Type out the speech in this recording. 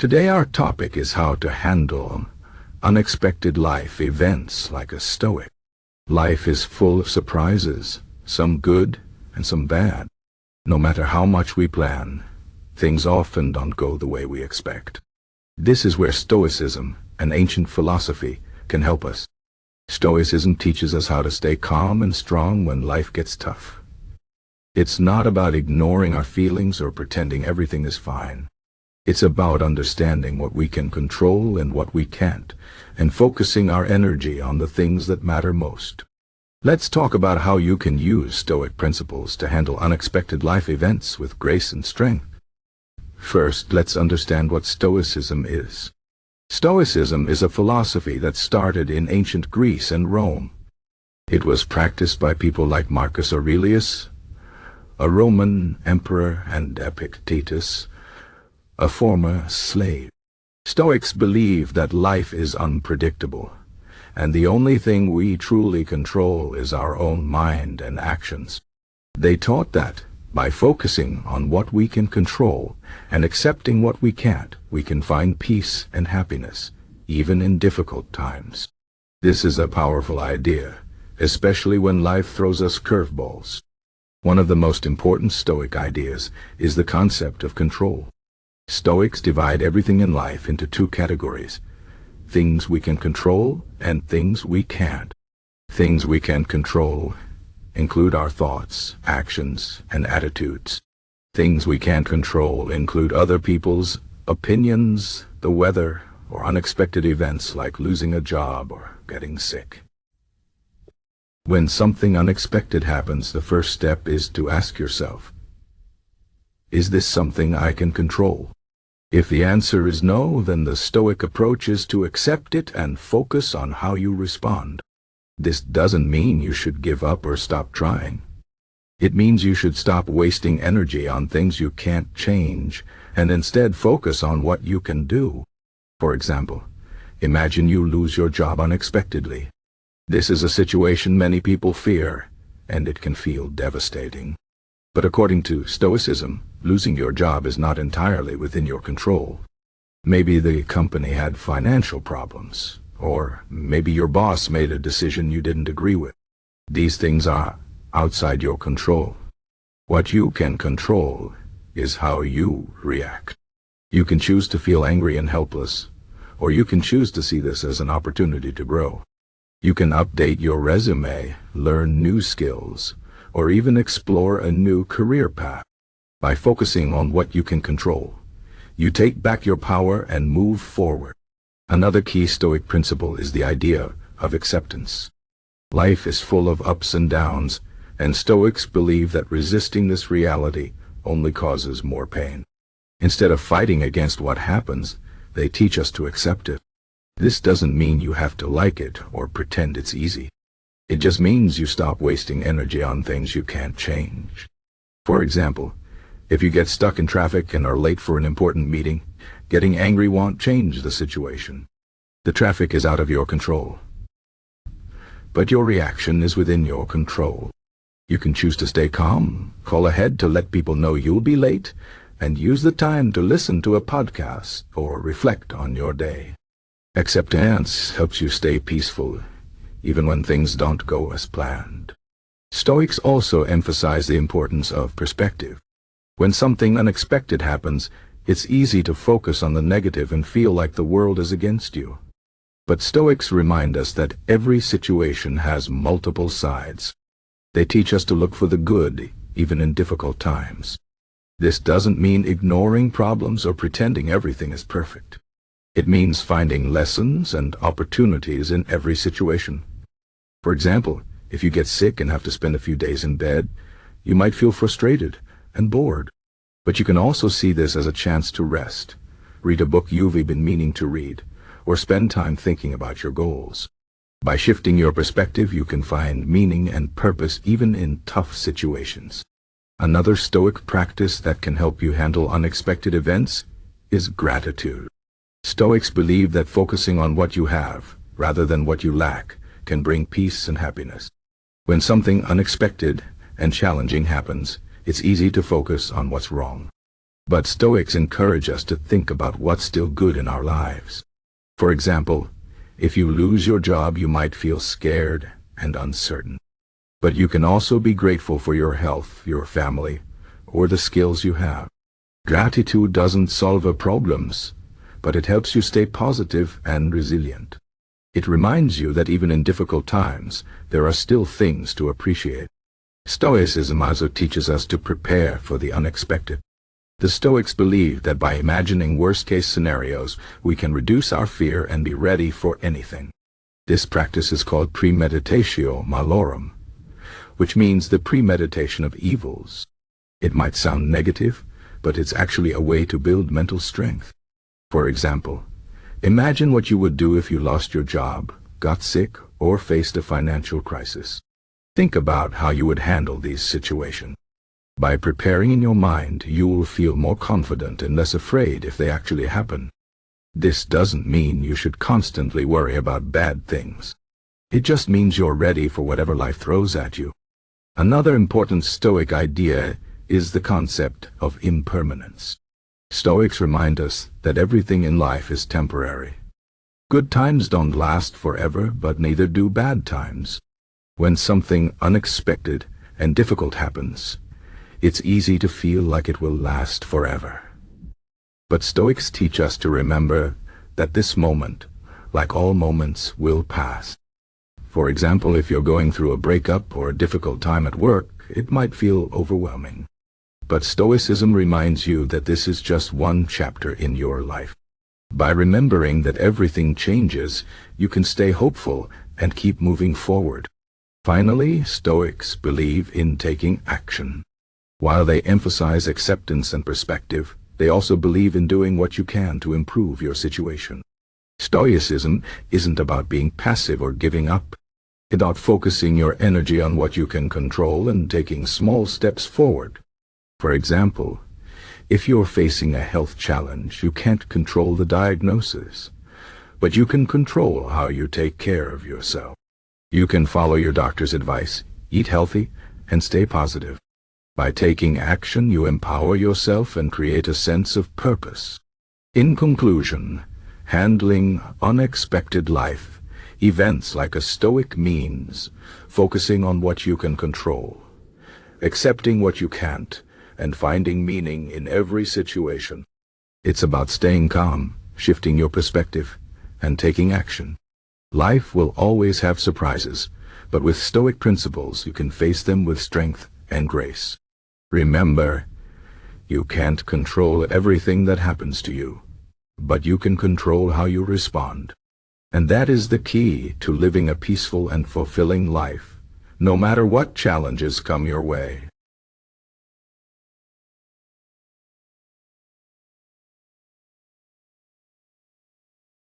Today our topic is how to handle unexpected life events like a Stoic. Life is full of surprises, some good and some bad. No matter how much we plan, things often don't go the way we expect. This is where Stoicism, an ancient philosophy, can help us. Stoicism teaches us how to stay calm and strong when life gets tough. It's not about ignoring our feelings or pretending everything is fine. It's about understanding what we can control and what we can't, and focusing our energy on the things that matter most. Let's talk about how you can use Stoic principles to handle unexpected life events with grace and strength. First, let's understand what Stoicism is. Stoicism is a philosophy that started in ancient Greece and Rome. It was practiced by people like Marcus Aurelius, a Roman emperor, and Epictetus, a former slave. Stoics believe that life is unpredictable, and the only thing we truly control is our own mind and actions. They taught that by focusing on what we can control and accepting what we can't, we can find peace and happiness, even in difficult times. This is a powerful idea, especially when life throws us curveballs. One of the most important Stoic ideas is the concept of control. Stoics divide everything in life into two categories: things we can control and things we can't. Things we can control include our thoughts, actions, and attitudes. Things we can't control include other people's opinions, the weather, or unexpected events like losing a job or getting sick. When something unexpected happens, the first step is to ask yourself, is this something I can control? If the answer is no, then the Stoic approach is to accept it and focus on how you respond. This doesn't mean you should give up or stop trying. It means you should stop wasting energy on things you can't change and instead focus on what you can do. For example, imagine you lose your job unexpectedly. This is a situation many people fear, and it can feel devastating. But according to Stoicism, losing your job is not entirely within your control. Maybe the company had financial problems, or maybe your boss made a decision you didn't agree with. These things are outside your control. What you can control is how you react. You can choose to feel angry and helpless, or you can choose to see this as an opportunity to grow. You can update your resume, learn new skills, or even explore a new career path. By focusing on what you can control, you take back your power and move forward. Another key Stoic principle is the idea of acceptance. Life is full of ups and downs, and Stoics believe that resisting this reality only causes more pain. Instead of fighting against what happens, they teach us to accept it. This doesn't mean you have to like it or pretend it's easy. It just means you stop wasting energy on things you can't change. For example, if you get stuck in traffic and are late for an important meeting, getting angry won't change the situation. The traffic is out of your control. But your reaction is within your control. You can choose to stay calm, call ahead to let people know you'll be late, and use the time to listen to a podcast or reflect on your day. Acceptance helps you stay peaceful, even when things don't go as planned. Stoics also emphasize the importance of perspective. When something unexpected happens, it's easy to focus on the negative and feel like the world is against you. But Stoics remind us that every situation has multiple sides. They teach us to look for the good, even in difficult times. This doesn't mean ignoring problems or pretending everything is perfect. It means finding lessons and opportunities in every situation. For example, if you get sick and have to spend a few days in bed, you might feel frustrated and bored. But you can also see this as a chance to rest, read a book you've been meaning to read, or spend time thinking about your goals. By shifting your perspective, you can find meaning and purpose even in tough situations. Another Stoic practice that can help you handle unexpected events is gratitude. Stoics believe that focusing on what you have, rather than what you lack, can bring peace and happiness. When something unexpected and challenging happens, it's easy to focus on what's wrong. But Stoics encourage us to think about what's still good in our lives. For example, if you lose your job, you might feel scared and uncertain. But you can also be grateful for your health, your family, or the skills you have. Gratitude doesn't solve our problems, but it helps you stay positive and resilient. It reminds you that even in difficult times, there are still things to appreciate. Stoicism also teaches us to prepare for the unexpected. The Stoics believe that by imagining worst-case scenarios, we can reduce our fear and be ready for anything. This practice is called premeditatio malorum, which means the premeditation of evils. It might sound negative, but it's actually a way to build mental strength. For example, imagine what you would do if you lost your job, got sick, or faced a financial crisis. Think about how you would handle these situations. By preparing in your mind, you will feel more confident and less afraid if they actually happen. This doesn't mean you should constantly worry about bad things. It just means you're ready for whatever life throws at you. Another important Stoic idea is the concept of impermanence. Stoics remind us that everything in life is temporary. Good times don't last forever, but neither do bad times. When something unexpected and difficult happens, it's easy to feel like it will last forever. But Stoics teach us to remember that this moment, like all moments, will pass. For example, if you're going through a breakup or a difficult time at work, it might feel overwhelming. But Stoicism reminds you that this is just one chapter in your life. By remembering that everything changes, you can stay hopeful and keep moving forward. Finally, Stoics believe in taking action. While they emphasize acceptance and perspective, they also believe in doing what you can to improve your situation. Stoicism isn't about being passive or giving up. It's about focusing your energy on what you can control and taking small steps forward. For example, if you're facing a health challenge, you can't control the diagnosis, but you can control how you take care of yourself. You can follow your doctor's advice, eat healthy, and stay positive. By taking action, you empower yourself and create a sense of purpose. In conclusion, handling unexpected life events like a Stoic means focusing on what you can control, accepting what you can't, and finding meaning in every situation. It's about staying calm, shifting your perspective, and taking action. Life will always have surprises, but with Stoic principles, you can face them with strength and grace. Remember, you can't control everything that happens to you, but you can control how you respond. And that is the key to living a peaceful and fulfilling life, no matter what challenges come your way.